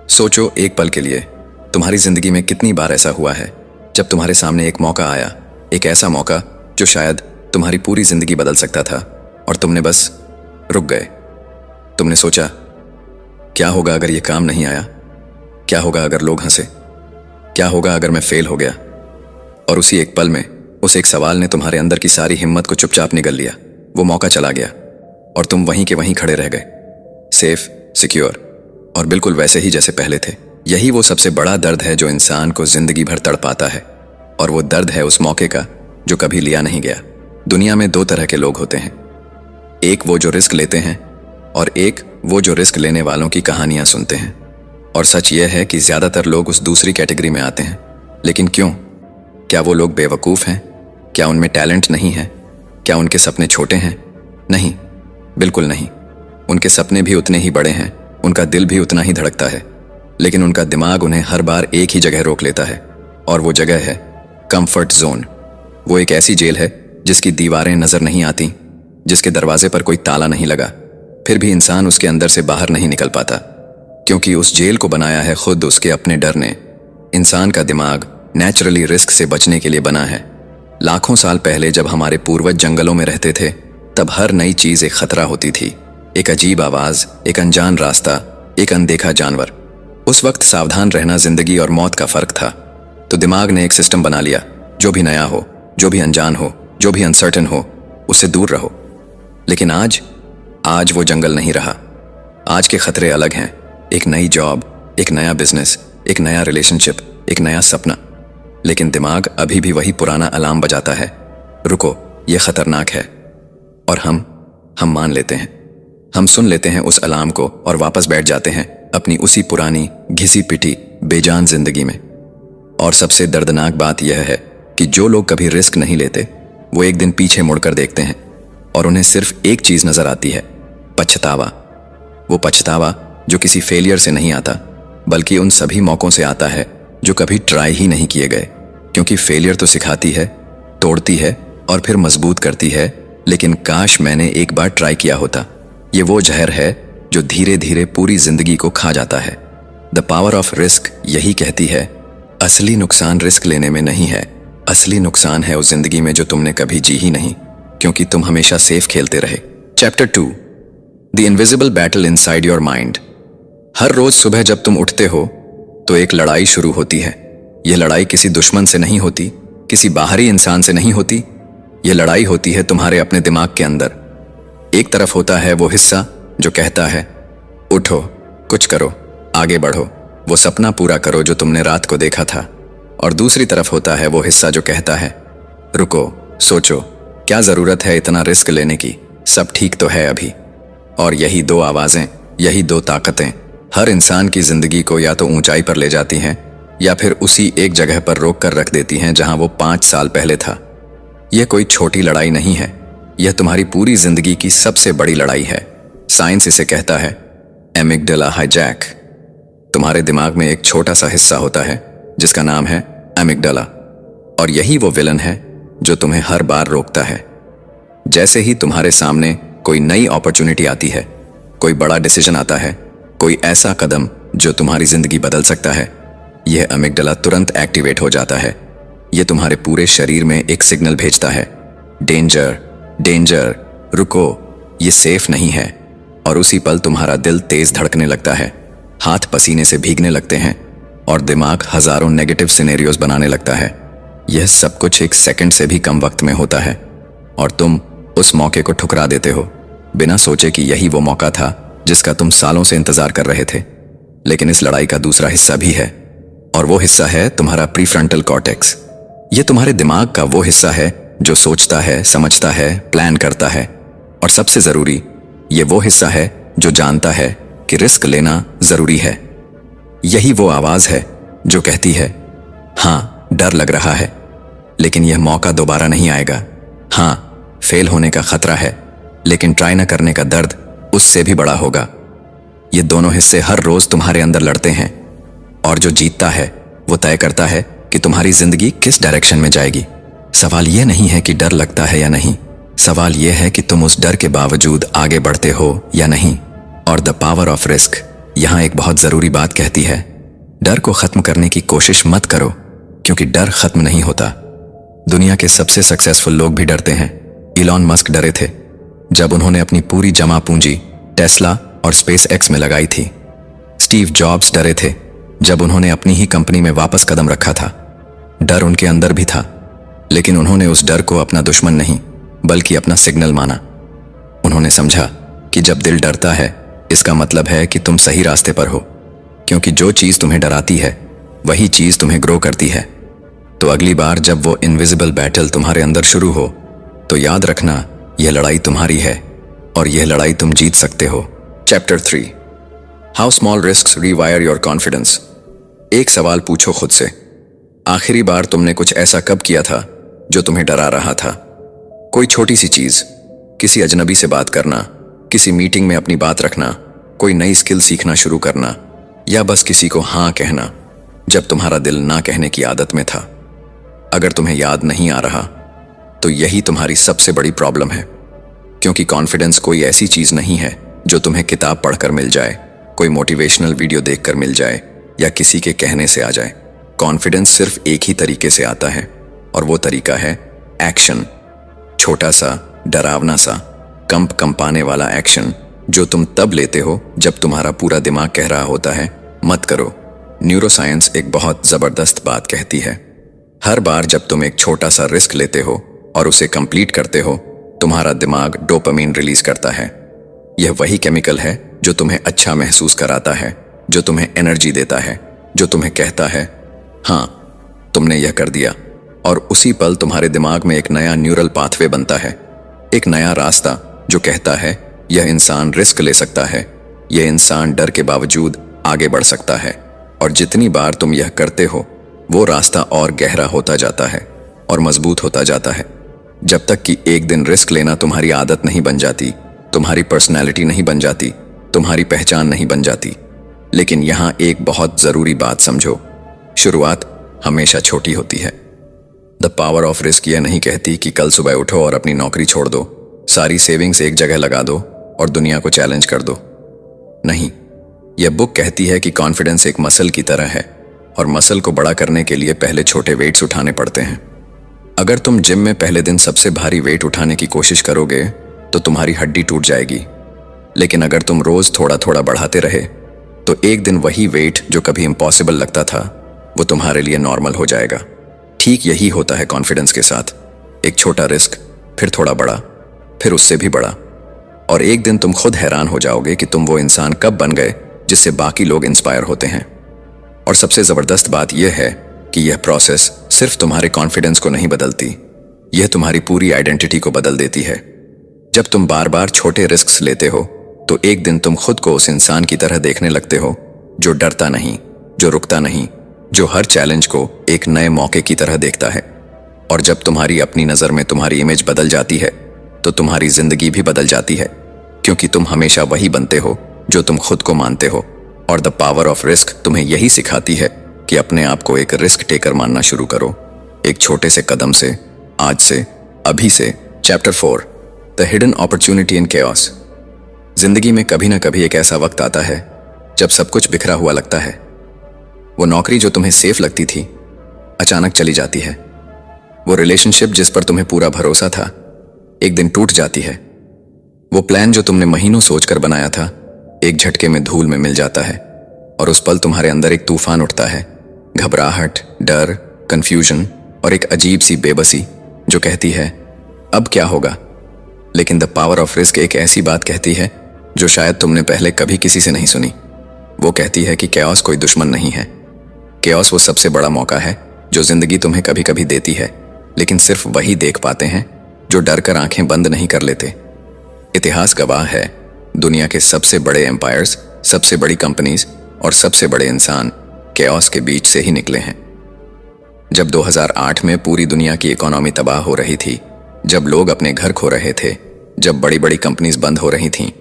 सोचो एक पल के लिए, तुम्हारी जिंदगी में कितनी बार ऐसा हुआ है जब तुम्हारे सामने एक मौका आया, एक ऐसा मौका जो शायद तुम्हारी पूरी जिंदगी बदल सकता था, और तुमने बस रुक गए। तुमने सोचा, क्या होगा अगर ये काम नहीं आया? क्या होगा अगर लोग हंसे? क्या होगा अगर मैं फेल हो गया? और उसी एक पल में उस एक सवाल ने तुम्हारे अंदर की सारी हिम्मत को चुपचाप निगल लिया। वो मौका चला गया और तुम वहीं के वहीं खड़े रह गए, सेफ, सिक्योर और बिल्कुल वैसे ही जैसे पहले थे। यही वो सबसे बड़ा दर्द है जो इंसान को जिंदगी भर तड़पाता है, और वो दर्द है उस मौके का जो कभी लिया नहीं गया। दुनिया में दो तरह के लोग होते हैं, एक वो जो रिस्क लेते हैं और एक वो जो रिस्क लेने वालों की कहानियां सुनते हैं। और सच यह है कि ज्यादातर लोग उस दूसरी कैटेगरी में आते हैं। लेकिन क्यों? क्या वो लोग बेवकूफ़ हैं? क्या उनमें टैलेंट नहीं है? क्या उनके सपने छोटे हैं? नहीं, बिल्कुल नहीं। उनके सपने भी उतने ही बड़े हैं, उनका दिल भी उतना ही धड़कता है, लेकिन उनका दिमाग उन्हें हर बार एक ही जगह रोक लेता है, और वो जगह है कंफर्ट जोन। वो एक ऐसी जेल है जिसकी दीवारें नजर नहीं आती, जिसके दरवाजे पर कोई ताला नहीं लगा, फिर भी इंसान उसके अंदर से बाहर नहीं निकल पाता, क्योंकि उस जेल को बनाया है खुद उसके अपने डर ने। इंसान का दिमाग नेचुरली रिस्क से बचने के लिए बना है। लाखों साल पहले जब हमारे पूर्वज जंगलों में रहते थे, तब हर नई चीज एक खतरा होती थी, एक अजीब आवाज, एक अनजान रास्ता, एक अनदेखा जानवर। उस वक्त सावधान रहना जिंदगी और मौत का फर्क था। तो दिमाग ने एक सिस्टम बना लिया, जो भी नया हो, जो भी अनजान हो, जो भी अनसर्टेन हो, उससे दूर रहो। लेकिन आज वो जंगल नहीं रहा। आज के खतरे अलग हैं। एक नई जॉब, एक नया बिजनेस, एक नया रिलेशनशिप, एक नया सपना। लेकिन दिमाग अभी भी वही पुराना अलार्म बजाता है, रुको, ये खतरनाक है। और हम मान लेते हैं, हम सुन लेते हैं उस अलार्म को और वापस बैठ जाते हैं अपनी उसी पुरानी घिसी पिटी बेजान जिंदगी में। और सबसे दर्दनाक बात यह है कि जो लोग कभी रिस्क नहीं लेते, वो एक दिन पीछे मुड़कर देखते हैं और उन्हें सिर्फ एक चीज नजर आती है, पछतावा। वो पछतावा जो किसी फेलियर से नहीं आता, बल्कि उन सभी मौकों से आता है जो कभी ट्राई ही नहीं किए गए। क्योंकि फेलियर तो सिखाती है, तोड़ती है और फिर मजबूत करती है, लेकिन काश मैंने एक बार ट्राई किया होता। ये वो जहर है जो धीरे धीरे पूरी जिंदगी को खा जाता है। द पावर ऑफ रिस्क यही कहती है, असली नुकसान रिस्क लेने में नहीं है, असली नुकसान है उस जिंदगी में जो तुमने कभी जी ही नहीं, क्योंकि तुम हमेशा सेफ खेलते रहे। Chapter 2, the invisible battle inside your mind. हर रोज सुबह जब तुम उठते हो तो एक लड़ाई शुरू होती है। यह लड़ाई किसी दुश्मन से नहीं होती, किसी बाहरी इंसान से नहीं होती। यह लड़ाई होती है तुम्हारे अपने दिमाग के अंदर। एक तरफ होता है वो हिस्सा जो कहता है, उठो, कुछ करो, आगे बढ़ो, वो सपना पूरा करो जो तुमने रात को देखा था। और दूसरी तरफ होता है वो हिस्सा जो कहता है, रुको, सोचो, क्या जरूरत है इतना रिस्क लेने की, सब ठीक तो है अभी। और यही दो आवाजें, यही दो ताकतें हर इंसान की जिंदगी को या तो ऊंचाई पर ले जाती हैं, या फिर उसी एक जगह पर रोक कर रख देती हैं जहां वो 5 साल पहले था। यह कोई छोटी लड़ाई नहीं है, यह तुम्हारी पूरी जिंदगी की सबसे बड़ी लड़ाई है। साइंस इसे कहता है एमिगडाला हाईजैक। तुम्हारे दिमाग में एक छोटा सा हिस्सा होता है जिसका नाम है एमिगडाला, और यही वो विलन है जो तुम्हें हर बार रोकता है। जैसे ही तुम्हारे सामने कोई नई अपॉर्चुनिटी आती है, कोई बड़ा डिसीजन आता है, कोई ऐसा कदम जो तुम्हारी जिंदगी बदल सकता है, यह एमिगडाला तुरंत एक्टिवेट हो जाता है। यह तुम्हारे पूरे शरीर में एक सिग्नल भेजता है, डेंजर, डेंजर, रुको, ये सेफ नहीं है। और उसी पल तुम्हारा दिल तेज धड़कने लगता है, हाथ पसीने से भीगने लगते हैं और दिमाग हजारों नेगेटिव सिनेरियोज बनाने लगता है। यह सब कुछ एक सेकंड से भी कम वक्त में होता है, और तुम उस मौके को ठुकरा देते हो, बिना सोचे कि यही वो मौका था जिसका तुम सालों से इंतजार कर रहे थे। लेकिन इस लड़ाई का दूसरा हिस्सा भी है, और वो हिस्सा है तुम्हारा प्रीफ्रंटल कॉर्टेक्स। ये तुम्हारे दिमाग का वो हिस्सा है जो सोचता है, समझता है, प्लान करता है, और सबसे जरूरी, ये वो हिस्सा है जो जानता है कि रिस्क लेना जरूरी है। यही वो आवाज है जो कहती है, हाँ, डर लग रहा है, लेकिन यह मौका दोबारा नहीं आएगा। हाँ, फेल होने का खतरा है, लेकिन ट्राई न करने का दर्द उससे भी बड़ा होगा। ये दोनों हिस्से हर रोज तुम्हारे अंदर लड़ते हैं, और जो जीतता है वो तय करता है कि तुम्हारी जिंदगी किस डायरेक्शन में जाएगी। सवाल यह नहीं है कि डर लगता है या नहीं, सवाल यह है कि तुम उस डर के बावजूद आगे बढ़ते हो या नहीं। और द पावर ऑफ रिस्क यहाँ एक बहुत जरूरी बात कहती है, डर को खत्म करने की कोशिश मत करो, क्योंकि डर खत्म नहीं होता। दुनिया के सबसे सक्सेसफुल लोग भी डरते हैं। इलॉन मस्क डरे थे जब उन्होंने अपनी पूरी जमा पूंजी टेस्ला और स्पेस एक्स में लगाई थी। स्टीव जॉब्स डरे थे जब उन्होंने अपनी ही कंपनी में वापस कदम रखा था। डर उनके अंदर भी था, लेकिन उन्होंने उस डर को अपना दुश्मन नहीं बल्कि अपना सिग्नल माना। उन्होंने समझा कि जब दिल डरता है इसका मतलब है कि तुम सही रास्ते पर हो, क्योंकि जो चीज तुम्हें डराती है वही चीज तुम्हें ग्रो करती है। तो अगली बार जब वो इनविजिबल बैटल तुम्हारे अंदर शुरू हो तो याद रखना, यह लड़ाई तुम्हारी है और यह लड़ाई तुम जीत सकते हो। Chapter 3, how small risks रीवायर your confidence. एक सवाल पूछो खुद से, आखिरी बार तुमने कुछ ऐसा कब किया था जो तुम्हें डरा रहा था? कोई छोटी सी चीज, किसी अजनबी से बात करना, किसी मीटिंग में अपनी बात रखना, कोई नई स्किल सीखना शुरू करना, या बस किसी को हाँ कहना जब तुम्हारा दिल ना कहने की आदत में था। अगर तुम्हें याद नहीं आ रहा तो यही तुम्हारी सबसे बड़ी प्रॉब्लम है, क्योंकि कॉन्फिडेंस कोई ऐसी चीज नहीं है जो तुम्हें किताब पढ़कर मिल जाए, कोई मोटिवेशनल वीडियो देखकर मिल जाए या किसी के कहने से आ जाए। कॉन्फिडेंस सिर्फ एक ही तरीके से आता है और वो तरीका है एक्शन। छोटा सा, डरावना सा, कंपाने वाला एक्शन जो तुम तब लेते हो जब तुम्हारा पूरा दिमाग कह रहा होता है मत करो। न्यूरोसाइंस एक बहुत जबरदस्त बात कहती है, हर बार जब तुम एक छोटा सा रिस्क लेते हो और उसे कंप्लीट करते हो, तुम्हारा दिमाग डोपामीन रिलीज करता है। यह वही केमिकल है जो तुम्हें अच्छा महसूस कराता है, जो तुम्हें एनर्जी देता है, जो तुम्हें कहता है हाँ तुमने यह कर दिया। और उसी पल तुम्हारे दिमाग में एक नया न्यूरल पाथवे बनता है, एक नया रास्ता जो कहता है यह इंसान रिस्क ले सकता है, यह इंसान डर के बावजूद आगे बढ़ सकता है। और जितनी बार तुम यह करते हो वो रास्ता और गहरा होता जाता है और मजबूत होता जाता है, जब तक कि एक दिन रिस्क लेना तुम्हारी आदत नहीं बन जाती, तुम्हारी पर्सनैलिटी नहीं बन जाती, तुम्हारी पहचान नहीं बन जाती। लेकिन यहाँ एक बहुत जरूरी बात समझो, शुरुआत हमेशा छोटी होती है। द पावर ऑफ रिस्क यह नहीं कहती कि कल सुबह उठो और अपनी नौकरी छोड़ दो, सारी सेविंग्स एक जगह लगा दो और दुनिया को चैलेंज कर दो। नहीं, यह बुक कहती है कि कॉन्फिडेंस एक मसल की तरह है और मसल को बड़ा करने के लिए पहले छोटे वेट्स उठाने पड़ते हैं। अगर तुम जिम में पहले दिन सबसे भारी वेट उठाने की कोशिश करोगे तो तुम्हारी हड्डी टूट जाएगी, लेकिन अगर तुम रोज थोड़ा थोड़ा बढ़ाते रहे तो एक दिन वही वेट जो कभी इम्पॉसिबल लगता था वो तुम्हारे लिए नॉर्मल हो जाएगा। ठीक यही होता है कॉन्फिडेंस के साथ, एक छोटा रिस्क, फिर थोड़ा बड़ा, फिर उससे भी बड़ा, और एक दिन तुम खुद हैरान हो जाओगे कि तुम वो इंसान कब बन गए जिससे बाकी लोग इंस्पायर होते हैं। और सबसे जबरदस्त बात यह है कि यह प्रोसेस सिर्फ तुम्हारे कॉन्फिडेंस को नहीं बदलती, यह तुम्हारी पूरी आइडेंटिटी को बदल देती है। जब तुम बार बार छोटे रिस्क लेते हो तो एक दिन तुम खुद को उस इंसान की तरह देखने लगते हो जो डरता नहीं, जो रुकता नहीं, जो हर चैलेंज को एक नए मौके की तरह देखता है। और जब तुम्हारी अपनी नज़र में तुम्हारी इमेज बदल जाती है तो तुम्हारी जिंदगी भी बदल जाती है, क्योंकि तुम हमेशा वही बनते हो जो तुम खुद को मानते हो। और द पावर ऑफ रिस्क तुम्हें यही सिखाती है कि अपने आप को एक रिस्क टेकर मानना शुरू करो, एक छोटे से कदम से, आज से, अभी से। Chapter 4, the hidden opportunity in chaos. जिंदगी में कभी ना कभी एक ऐसा वक्त आता है जब सब कुछ बिखरा हुआ लगता है। वो नौकरी जो तुम्हें सेफ लगती थी अचानक चली जाती है। वो रिलेशनशिप जिस पर तुम्हें पूरा भरोसा था एक दिन टूट जाती है। वो प्लान जो तुमने महीनों सोचकर बनाया था एक झटके में धूल में मिल जाता है। और उस पल तुम्हारे अंदर एक तूफान उठता है, घबराहट, डर, कंफ्यूजन और एक अजीब सी बेबसी जो कहती है अब क्या होगा। लेकिन द पावर ऑफ रिस्क एक ऐसी बात कहती है जो शायद तुमने पहले कभी किसी से नहीं सुनी। वो कहती है कि कैओस कोई दुश्मन नहीं है। कैओस वो सबसे बड़ा मौका है जो जिंदगी तुम्हें कभी कभी देती है, लेकिन सिर्फ वही देख पाते हैं जो डर कर आंखें बंद नहीं कर लेते। इतिहास गवाह है, दुनिया के सबसे बड़े एम्पायर्स, सबसे बड़ी कंपनीज और सबसे बड़े इंसान कैओस के बीच से ही निकले हैं। जब 2008 में पूरी दुनिया की इकोनॉमी तबाह हो रही थी, जब लोग अपने घर खो रहे थे, जब बड़ी बड़ी कंपनीज बंद हो रही थीं,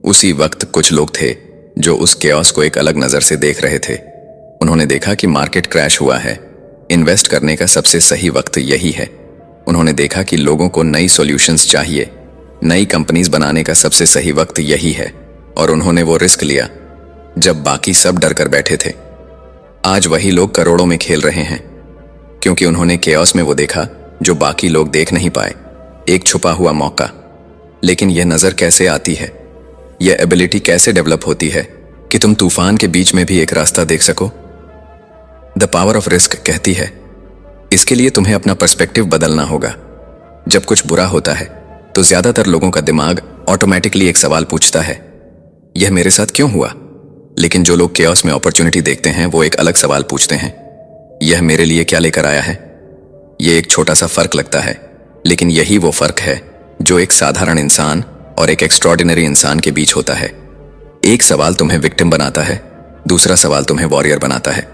उसी वक्त कुछ लोग थे जो उस कैओस को एक अलग नजर से देख रहे थे। उन्होंने देखा कि मार्केट क्रैश हुआ है, इन्वेस्ट करने का सबसे सही वक्त यही है। उन्होंने देखा कि लोगों को नई सॉल्यूशंस चाहिए, नई कंपनीज बनाने का सबसे सही वक्त यही है, और उन्होंने वो रिस्क लिया। जब बाकी सब डर कर बैठे थे। आज वही लोग करोड़ों में खेल रहे हैं, क्योंकि उन्होंने केओस में वो देखा जो बाकी लोग देख नहीं पाए, एक छुपा हुआ मौका। लेकिन यह नजर कैसे आती है, यह एबिलिटी कैसे डेवलप होती है कि तुम तूफान के बीच में भी एक रास्ता देख सको? द पावर ऑफ रिस्क कहती है, इसके लिए तुम्हें अपना पर्सपेक्टिव बदलना होगा। जब कुछ बुरा होता है तो ज्यादातर लोगों का दिमाग ऑटोमेटिकली एक सवाल पूछता है, यह मेरे साथ क्यों हुआ? लेकिन जो लोग केओस में अपॉर्चुनिटी देखते हैं वो एक अलग सवाल पूछते हैं, यह मेरे लिए क्या लेकर आया है? यह एक छोटा सा फर्क लगता है, लेकिन यही वो फर्क है जो एक साधारण इंसान और एक एक्स्ट्रॉर्डिनरी इंसान के बीच होता है। एक सवाल तुम्हें विक्टिम बनाता है, दूसरा सवाल तुम्हें वॉरियर बनाता है।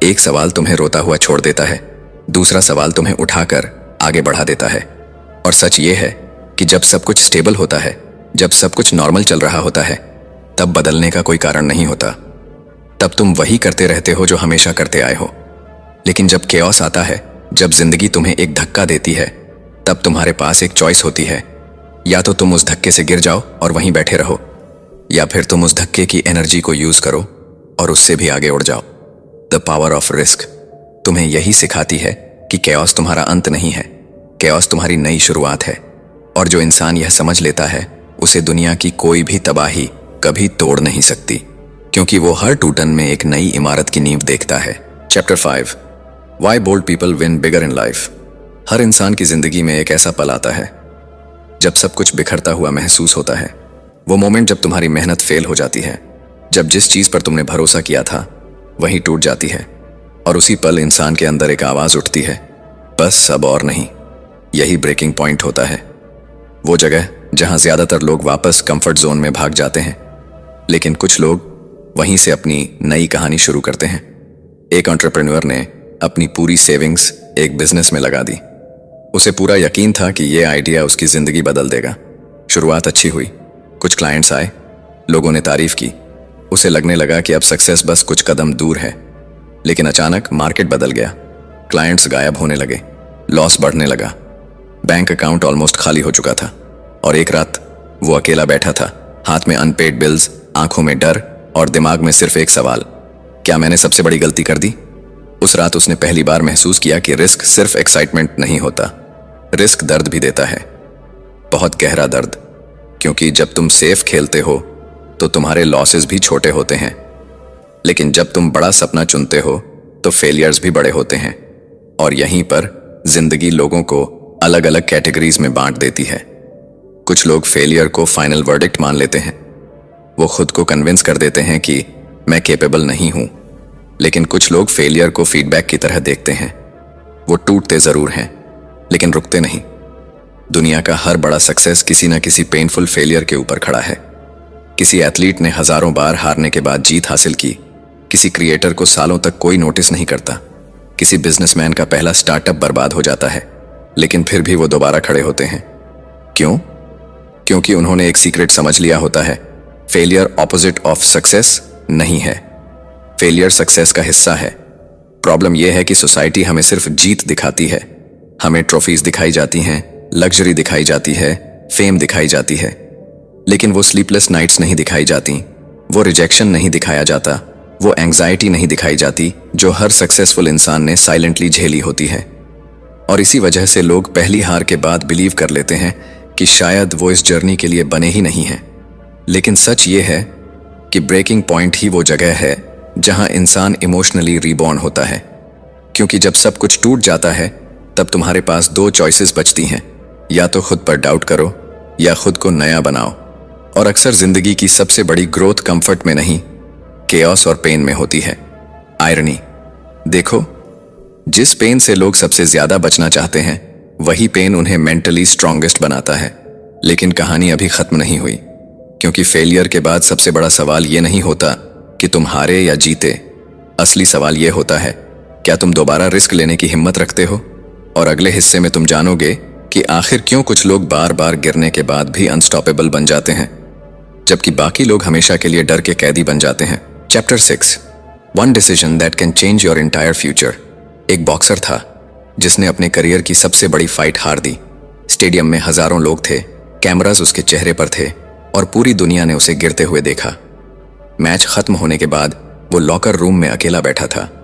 एक सवाल तुम्हें रोता हुआ छोड़ देता है, दूसरा सवाल तुम्हें उठाकर आगे बढ़ा देता है। और सच ये है कि जब सब कुछ स्टेबल होता है, जब सब कुछ नॉर्मल चल रहा होता है, तब बदलने का कोई कारण नहीं होता। तब तुम वही करते रहते हो जो हमेशा करते आए हो। लेकिन जब केओस आता है, जब जिंदगी तुम्हें एक धक्का देती है, तब तुम्हारे पास एक चॉइस होती है। या तो तुम उस धक्के से गिर जाओ और वहीं बैठे रहो, या फिर तुम उस धक्के की एनर्जी को यूज करो और उससे भी आगे उड़ जाओ। द पावर ऑफ रिस्क तुम्हें यही सिखाती है कि केओस तुम्हारा अंत नहीं है, केओस तुम्हारी नई शुरुआत है। और जो इंसान यह समझ लेता है, उसे दुनिया की कोई भी तबाही कभी तोड़ नहीं सकती, क्योंकि वो हर टूटन में एक नई इमारत की नींव देखता है। Chapter 5 why bold people win bigger in life. हर इंसान की जिंदगी में एक ऐसा पल आता है जब सब कुछ बिखरता हुआ महसूस होता है। वो मोमेंट जब तुम्हारी मेहनत फेल हो जाती है, जब जिस चीज पर तुमने भरोसा किया था वही टूट जाती है। और उसी पल इंसान के अंदर एक आवाज उठती है, बस अब और नहीं। यही ब्रेकिंग पॉइंट होता है, वो जगह जहां ज्यादातर लोग वापस कंफर्ट जोन में भाग जाते हैं, लेकिन कुछ लोग वहीं से अपनी नई कहानी शुरू करते हैं। एक एंटरप्रेन्योर ने अपनी पूरी सेविंग्स एक बिजनेस में लगा दी। उसे पूरा यकीन था कि यह आइडिया उसकी जिंदगी बदल देगा। शुरुआत अच्छी हुई, कुछ क्लाइंट्स आए, लोगों ने तारीफ की, उसे लगने लगा कि अब सक्सेस बस कुछ कदम दूर है। लेकिन अचानक मार्केट बदल गया, क्लाइंट्स गायब होने लगे, लॉस बढ़ने लगा, बैंक अकाउंट ऑलमोस्ट खाली हो चुका था। और एक रात वो अकेला बैठा था, हाथ में अनपेड बिल्स, आंखों में डर और दिमाग में सिर्फ एक सवाल, क्या मैंने सबसे बड़ी गलती कर दी? उस रात उसने पहली बार महसूस किया कि रिस्क सिर्फ एक्साइटमेंट नहीं होता, रिस्क दर्द भी देता है, बहुत गहरा दर्द। क्योंकि जब तुम सेफ खेलते हो तो तुम्हारे लॉसेस भी छोटे होते हैं, लेकिन जब तुम बड़ा सपना चुनते हो तो फेलियर्स भी बड़े होते हैं। और यहीं पर जिंदगी लोगों को अलग अलग कैटेगरीज में बांट देती है। कुछ लोग फेलियर को फाइनल वर्डिक्ट मान लेते हैं, वो खुद को कन्विंस कर देते हैं कि मैं कैपेबल नहीं हूं। लेकिन कुछ लोग फेलियर को फीडबैक की तरह देखते हैं, वो टूटते जरूर हैं लेकिन रुकते नहीं। दुनिया का हर बड़ा सक्सेस किसी न किसी पेनफुल फेलियर के ऊपर खड़ा है। किसी एथलीट ने हजारों बार हारने के बाद जीत हासिल की, किसी क्रिएटर को सालों तक कोई नोटिस नहीं करता, किसी बिजनेसमैन का पहला स्टार्टअप बर्बाद हो जाता है, लेकिन फिर भी वो दोबारा खड़े होते हैं। क्यों? क्योंकि उन्होंने एक सीक्रेट समझ लिया होता है, फेलियर ऑपोजिट ऑफ सक्सेस नहीं है, फेलियर सक्सेस का हिस्सा है। प्रॉब्लम यह है कि सोसाइटी हमें सिर्फ जीत दिखाती है, हमें ट्रॉफीज दिखाई जाती हैं, लग्जरी दिखाई जाती है, फेम दिखाई जाती है, लेकिन वो स्लीपलेस नाइट्स नहीं दिखाई जाती, वो रिजेक्शन नहीं दिखाया जाता, वो एंग्जाइटी नहीं दिखाई जाती जो हर सक्सेसफुल इंसान ने साइलेंटली झेली होती है। और इसी वजह से लोग पहली हार के बाद बिलीव कर लेते हैं कि शायद वो इस जर्नी के लिए बने ही नहीं हैं। लेकिन सच ये है कि ब्रेकिंग पॉइंट ही वो जगह है जहां इंसान इमोशनली रीबॉर्न होता है। क्योंकि जब सब कुछ टूट जाता है तब तुम्हारे पास दो चॉइसेस बचती हैं, या तो खुद पर डाउट करो या खुद को नया बनाओ। और अक्सर जिंदगी की सबसे बड़ी ग्रोथ कंफर्ट में नहीं, केओस और पेन में होती है। आयरनी देखो, जिस पेन से लोग सबसे ज्यादा बचना चाहते हैं वही पेन उन्हें मेंटली स्ट्रॉन्गेस्ट बनाता है। लेकिन कहानी अभी खत्म नहीं हुई, क्योंकि फेलियर के बाद सबसे बड़ा सवाल ये नहीं होता कि तुम हारे या जीते। असली सवाल ये होता है, क्या तुम दोबारा रिस्क लेने की हिम्मत रखते हो? और अगले हिस्से में तुम जानोगे कि आखिर क्यों कुछ लोग बार बार गिरने के बाद भी अनस्टॉपेबल बन जाते हैं, जबकि बाकी लोग हमेशा के लिए डर के कैदी बन जाते हैं। Chapter 6 one decision that can change your entire future. एक बॉक्सर था जिसने अपने करियर की सबसे बड़ी फाइट हार दी। स्टेडियम में हजारों लोग थे, कैमरास उसके चेहरे पर थे और पूरी दुनिया ने उसे गिरते हुए देखा। मैच खत्म होने के बाद वो लॉकर रूम में अकेला बैठा था।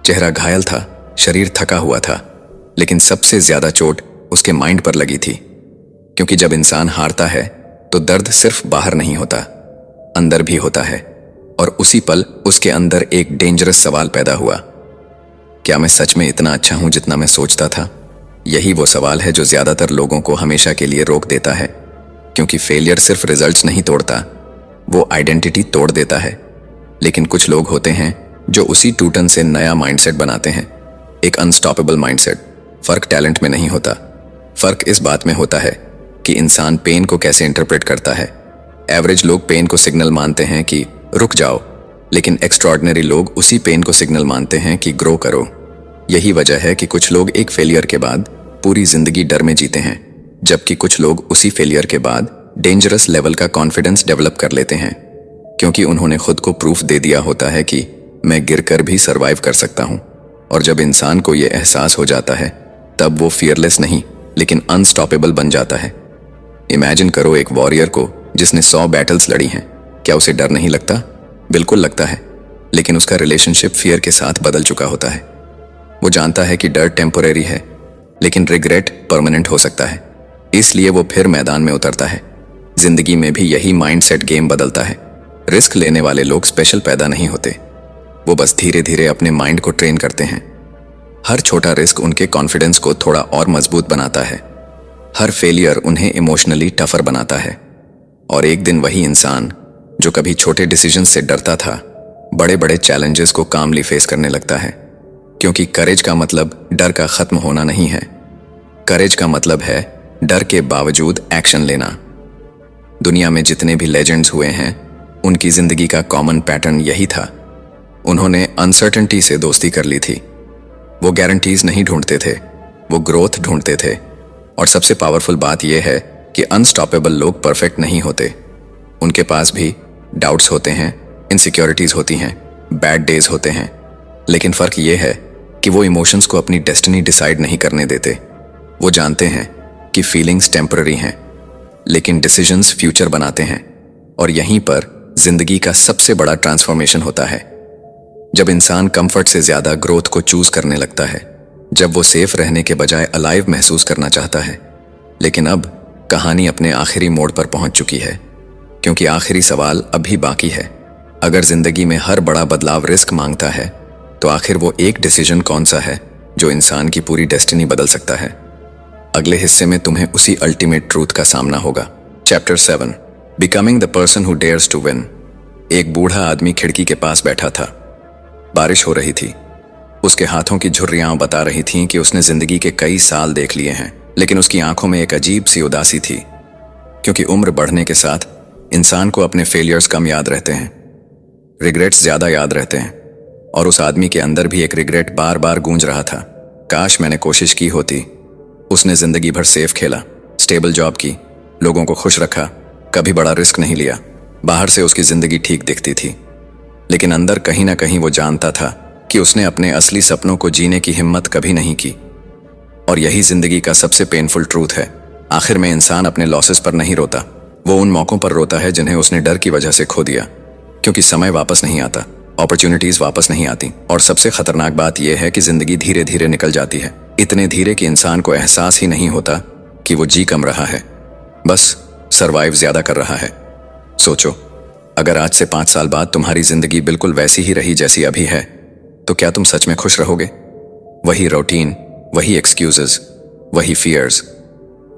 चेहरा घायल था, शरीर थका हुआ था, लेकिन सबसे ज्यादा चोट उसके माइंड पर लगी थी। क्योंकि जब इंसान हारता है तो दर्द सिर्फ बाहर नहीं होता, अंदर भी होता है। और उसी पल उसके अंदर एक डेंजरस सवाल पैदा हुआ, क्या मैं सच में इतना अच्छा हूं जितना मैं सोचता था? यही वो सवाल है जो ज्यादातर लोगों को हमेशा के लिए रोक देता है। क्योंकि फेलियर सिर्फ रिजल्ट्स नहीं तोड़ता, वो आइडेंटिटी तोड़ देता है। लेकिन कुछ लोग होते हैं जो उसी टूटन से नया माइंडसेट बनाते हैं, एक अनस्टॉपेबल माइंडसेट। फर्क टैलेंट में नहीं होता, फर्क इस बात में होता है कि इंसान पेन को कैसे इंटरप्रेट करता है। एवरेज लोग पेन को सिग्नल मानते हैं कि रुक जाओ, लेकिन एक्स्ट्रॉर्डिनरी लोग उसी पेन को सिग्नल मानते हैं कि ग्रो करो। यही वजह है कि कुछ लोग एक फेलियर के बाद पूरी जिंदगी डर में जीते हैं, जबकि कुछ लोग उसी फेलियर के बाद डेंजरस लेवल का कॉन्फिडेंस डेवलप कर लेते हैं, क्योंकि उन्होंने खुद को प्रूफ दे दिया होता है कि मैं गिरकर भी सरवाइव कर सकता हूं। और जब इंसान को यह एहसास हो जाता है, तब वो फियरलेस नहीं लेकिन अनस्टॉपेबल बन जाता है। इमेजिन करो एक वॉरियर को जिसने 100 बैटल्स लड़ी हैं, क्या उसे डर नहीं लगता? बिल्कुल लगता है, लेकिन उसका रिलेशनशिप फियर के साथ बदल चुका होता है। वो जानता है कि डर टेम्पोरेरी है, लेकिन रिग्रेट परमानेंट हो सकता है, इसलिए वो फिर मैदान में उतरता है। जिंदगी में भी यही माइंडसेट गेम बदलता है। रिस्क लेने वाले लोग स्पेशल पैदा नहीं होते, वो बस धीरे धीरे अपने माइंड को ट्रेन करते हैं। हर छोटा रिस्क उनके कॉन्फिडेंस को थोड़ा और मजबूत बनाता है, हर फेलियर उन्हें इमोशनली टफर बनाता है। और एक दिन वही इंसान जो कभी छोटे डिसीजन से डरता था, बड़े बड़े चैलेंजेस को कामली फेस करने लगता है। क्योंकि करेज का मतलब डर का खत्म होना नहीं है, करेज का मतलब है डर के बावजूद एक्शन लेना। दुनिया में जितने भी लेजेंड्स हुए हैं, उनकी जिंदगी का कॉमन पैटर्न यही था। उन्होंने अनसर्टेनिटी से दोस्ती कर ली थी। वो गारंटीज नहीं ढूंढते थे, वो ग्रोथ ढूंढते थे। और सबसे पावरफुल बात यह है कि अनस्टॉपेबल लोग परफेक्ट नहीं होते। उनके पास भी डाउट्स होते हैं, इनसिक्योरिटीज होती हैं, बैड डेज होते हैं। लेकिन फर्क यह है कि वो इमोशंस को अपनी डेस्टिनी डिसाइड नहीं करने देते। वो जानते हैं कि फीलिंग्स टेम्पररी हैं, लेकिन डिसीजंस फ्यूचर बनाते हैं। और यहीं पर जिंदगी का सबसे बड़ा ट्रांसफॉर्मेशन होता है, जब इंसान कंफर्ट से ज्यादा ग्रोथ को चूज करने लगता है, जब वो सेफ रहने के बजाय अलाइव महसूस करना चाहता है। लेकिन अब कहानी अपने आखिरी मोड़ पर पहुंच चुकी है, क्योंकि आखिरी सवाल अभी बाकी है। अगर जिंदगी में हर बड़ा बदलाव रिस्क मांगता है, तो आखिर वो एक डिसीजन कौन सा है जो इंसान की पूरी डेस्टिनी बदल सकता है? अगले हिस्से में तुम्हें उसी अल्टीमेट ट्रूथ का सामना होगा। Chapter 7, becoming the person who dares to win. एक बूढ़ा आदमी खिड़की के पास बैठा था। बारिश हो रही थी। उसके हाथों की झुर्रियां बता रही थीं कि उसने जिंदगी के कई साल देख लिए हैं, लेकिन उसकी आंखों में एक अजीब सी उदासी थी। क्योंकि उम्र बढ़ने के साथ इंसान को अपने फेलियर्स कम याद रहते हैं, रिग्रेट्स ज्यादा याद रहते हैं। और उस आदमी के अंदर भी एक रिग्रेट बार बार गूंज रहा था, काश मैंने कोशिश की होती। उसने जिंदगी भर सेफ खेला, स्टेबल जॉब की, लोगों को खुश रखा, कभी बड़ा रिस्क नहीं लिया। बाहर से उसकी जिंदगी ठीक दिखती थी, लेकिन अंदर कहीं ना कहीं वो जानता था कि उसने अपने असली सपनों को जीने की हिम्मत कभी नहीं की। और यही जिंदगी का सबसे पेनफुल ट्रूथ है। आखिर में इंसान अपने लॉसेस पर नहीं रोता, वो उन मौकों पर रोता है जिन्हें उसने डर की वजह से खो दिया। क्योंकि समय वापस नहीं आता, अपॉर्चुनिटीज वापस नहीं आती। और सबसे खतरनाक बात यह है कि जिंदगी धीरे धीरे निकल जाती है, इतने धीरे कि इंसान को एहसास ही नहीं होता कि वो जी कम रहा है, बस सरवाइव ज्यादा कर रहा है। सोचो, अगर आज से 5 साल बाद तुम्हारी जिंदगी बिल्कुल वैसी ही रही जैसी अभी है, तो क्या तुम सच में खुश रहोगे? वही रूटीन, वही एक्सक्यूजेस, वही फियर्स।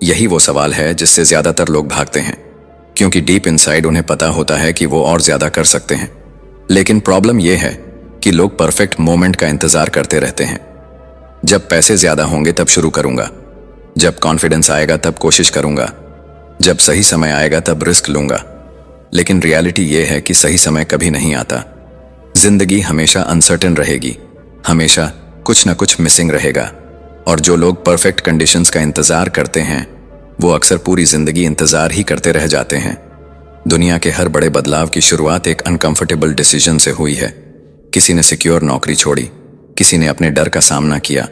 यही वो सवाल है जिससे ज्यादातर लोग भागते हैं, क्योंकि डीप इनसाइड उन्हें पता होता है कि वो और ज्यादा कर सकते हैं। लेकिन प्रॉब्लम यह है कि लोग परफेक्ट मोमेंट का इंतजार करते रहते हैं। जब पैसे ज्यादा होंगे तब शुरू करूंगा, जब कॉन्फिडेंस आएगा तब कोशिश करूंगा, जब सही समय आएगा तब रिस्क लूंगा। लेकिन रियलिटी यह है कि सही समय कभी नहीं आता। जिंदगी हमेशा अनसर्टेन रहेगी, हमेशा कुछ न कुछ मिसिंग रहेगा। और जो लोग परफेक्ट कंडीशंस का इंतजार करते हैं, वो अक्सर पूरी जिंदगी इंतजार ही करते रह जाते हैं। दुनिया के हर बड़े बदलाव की शुरुआत एक अनकंफर्टेबल डिसीजन से हुई है। किसी ने सिक्योर नौकरी छोड़ी, किसी ने अपने डर का सामना किया,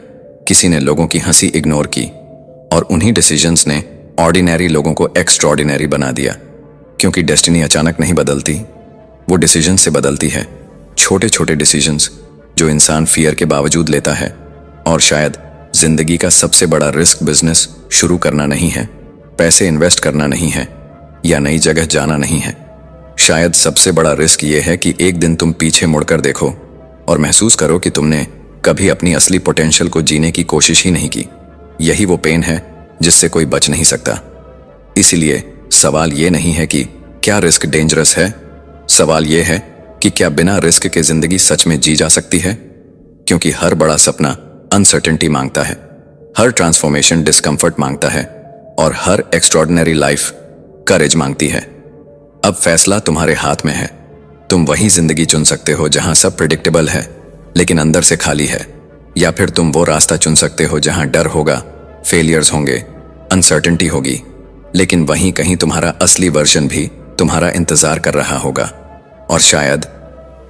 किसी ने लोगों की हंसी इग्नोर की। और उन्हीं डिसीजंस ने ऑर्डिनरी लोगों को एक्स्ट्राऑर्डिनरी बना दिया। क्योंकि डेस्टिनी अचानक नहीं बदलती, वो डिसीजन से बदलती है, छोटे छोटे डिसीजंस जो इंसान फियर के बावजूद लेता है। और शायद जिंदगी का सबसे बड़ा रिस्क बिजनेस शुरू करना नहीं है, पैसे इन्वेस्ट करना नहीं है, या नई जगह जाना नहीं है। शायद सबसे बड़ा रिस्क ये है कि एक दिन तुम पीछे मुड़कर देखो और महसूस करो कि तुमने कभी अपनी असली पोटेंशियल को जीने की कोशिश ही नहीं की। यही वो पेन है जिससे कोई बच नहीं सकता। इसीलिए सवाल ये नहीं है कि क्या रिस्क डेंजरस है, सवाल ये है कि क्या बिना रिस्क के जिंदगी सच में जी जा सकती है। क्योंकि हर बड़ा सपना अनसर्टेनिटी मांगता है, हर ट्रांसफॉर्मेशन डिस्कम्फर्ट मांगता है, और हर एक्स्ट्रॉर्डिनरी लाइफ करेज मांगती है। अब फैसला तुम्हारे हाथ में है। तुम वही जिंदगी चुन सकते हो जहां सब प्रिडिक्टेबल है लेकिन अंदर से खाली है, या फिर तुम वो रास्ता चुन सकते हो जहां डर होगा, फेलियर्स होंगे, अनसर्टेनिटी होगी, लेकिन वहीं कहीं तुम्हारा असली वर्जन भी तुम्हारा इंतजार कर रहा होगा। और शायद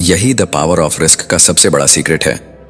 यही द पावर ऑफ रिस्क का सबसे बड़ा सीक्रेट है।